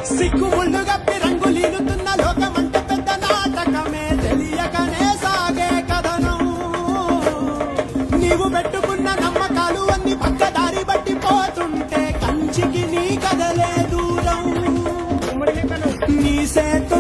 సిగ్గుముళ్ళు గప్పి రంగులీనుతున్న లోకమంటే పెద్ద నాటకమే తెలియకనే సాగే కథనం. నీవు పెట్టుకున్న నమ్మకాలు అన్ని పక్కదారి బట్టి పోతుంటే కంచికి నీ కదలే దూరం. నీ సేతు